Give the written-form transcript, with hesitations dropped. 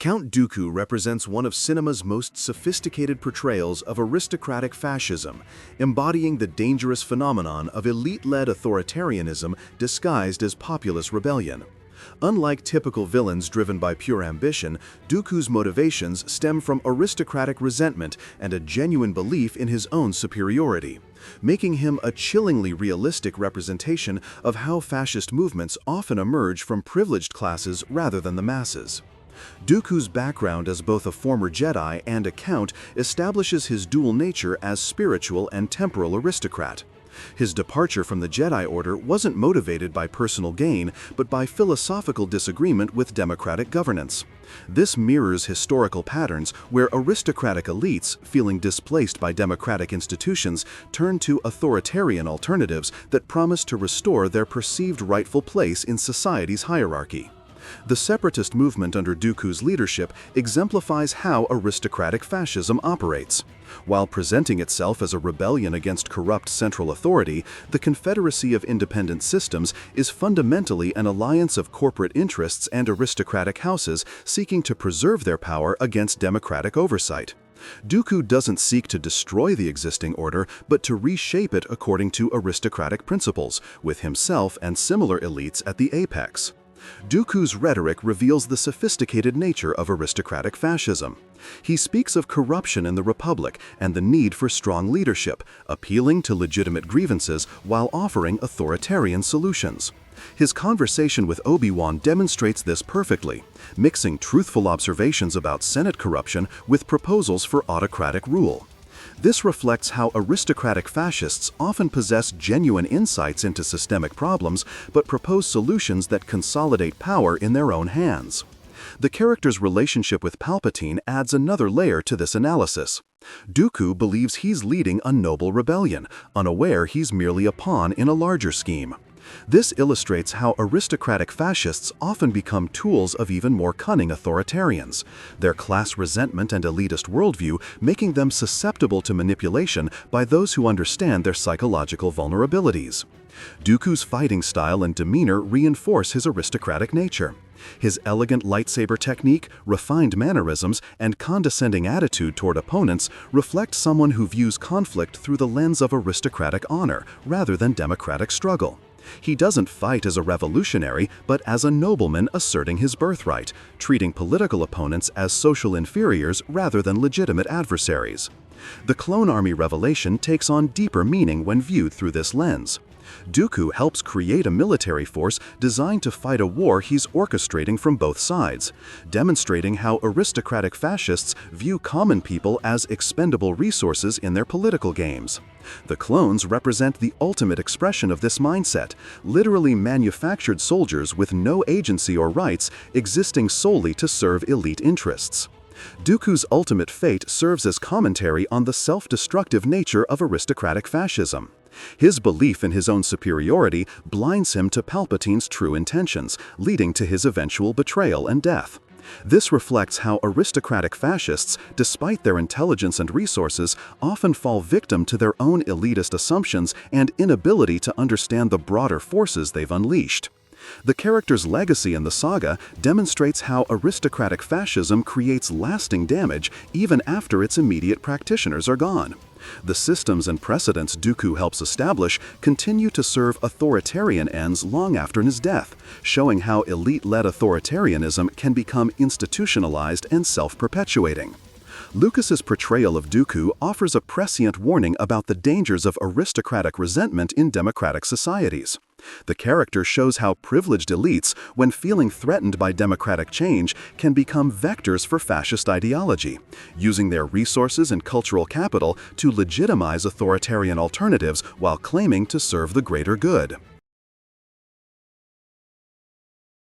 Count Dooku represents one of cinema's most sophisticated portrayals of aristocratic fascism, embodying the dangerous phenomenon of elite-led authoritarianism disguised as populist rebellion. Unlike typical villains driven by pure ambition, Dooku's motivations stem from aristocratic resentment and a genuine belief in his own superiority, making him a chillingly realistic representation of how fascist movements often emerge from privileged classes rather than the masses. Dooku's background as both a former Jedi and a Count establishes his dual nature as spiritual and temporal aristocrat. His departure from the Jedi Order wasn't motivated by personal gain, but by philosophical disagreement with democratic governance. This mirrors historical patterns where aristocratic elites, feeling displaced by democratic institutions, turn to authoritarian alternatives that promise to restore their perceived rightful place in society's hierarchy. The separatist movement under Dooku's leadership exemplifies how aristocratic fascism operates. While presenting itself as a rebellion against corrupt central authority, the Confederacy of Independent Systems is fundamentally an alliance of corporate interests and aristocratic houses seeking to preserve their power against democratic oversight. Dooku doesn't seek to destroy the existing order, but to reshape it according to aristocratic principles, with himself and similar elites at the apex. Dooku's rhetoric reveals the sophisticated nature of aristocratic fascism. He speaks of corruption in the Republic and the need for strong leadership, appealing to legitimate grievances while offering authoritarian solutions. His conversation with Obi-Wan demonstrates this perfectly, mixing truthful observations about Senate corruption with proposals for autocratic rule. This reflects how aristocratic fascists often possess genuine insights into systemic problems, but propose solutions that consolidate power in their own hands. The character's relationship with Palpatine adds another layer to this analysis. Dooku believes he's leading a noble rebellion, unaware he's merely a pawn in a larger scheme. This illustrates how aristocratic fascists often become tools of even more cunning authoritarians, their class resentment and elitist worldview making them susceptible to manipulation by those who understand their psychological vulnerabilities. Dooku's fighting style and demeanor reinforce his aristocratic nature. His elegant lightsaber technique, refined mannerisms, and condescending attitude toward opponents reflect someone who views conflict through the lens of aristocratic honor rather than democratic struggle. He doesn't fight as a revolutionary, but as a nobleman asserting his birthright, treating political opponents as social inferiors rather than legitimate adversaries. The Clone Army revelation takes on deeper meaning when viewed through this lens. Dooku helps create a military force designed to fight a war he's orchestrating from both sides, demonstrating how aristocratic fascists view common people as expendable resources in their political games. The clones represent the ultimate expression of this mindset, literally manufactured soldiers with no agency or rights, existing solely to serve elite interests. Dooku's ultimate fate serves as commentary on the self-destructive nature of aristocratic fascism. His belief in his own superiority blinds him to Palpatine's true intentions, leading to his eventual betrayal and death. This reflects how aristocratic fascists, despite their intelligence and resources, often fall victim to their own elitist assumptions and inability to understand the broader forces they've unleashed. The character's legacy in the saga demonstrates how aristocratic fascism creates lasting damage even after its immediate practitioners are gone. The systems and precedents Dooku helps establish continue to serve authoritarian ends long after his death, showing how elite-led authoritarianism can become institutionalized and self-perpetuating. Lucas's portrayal of Dooku offers a prescient warning about the dangers of aristocratic resentment in democratic societies. The character shows how privileged elites, when feeling threatened by democratic change, can become vectors for fascist ideology, using their resources and cultural capital to legitimize authoritarian alternatives while claiming to serve the greater good.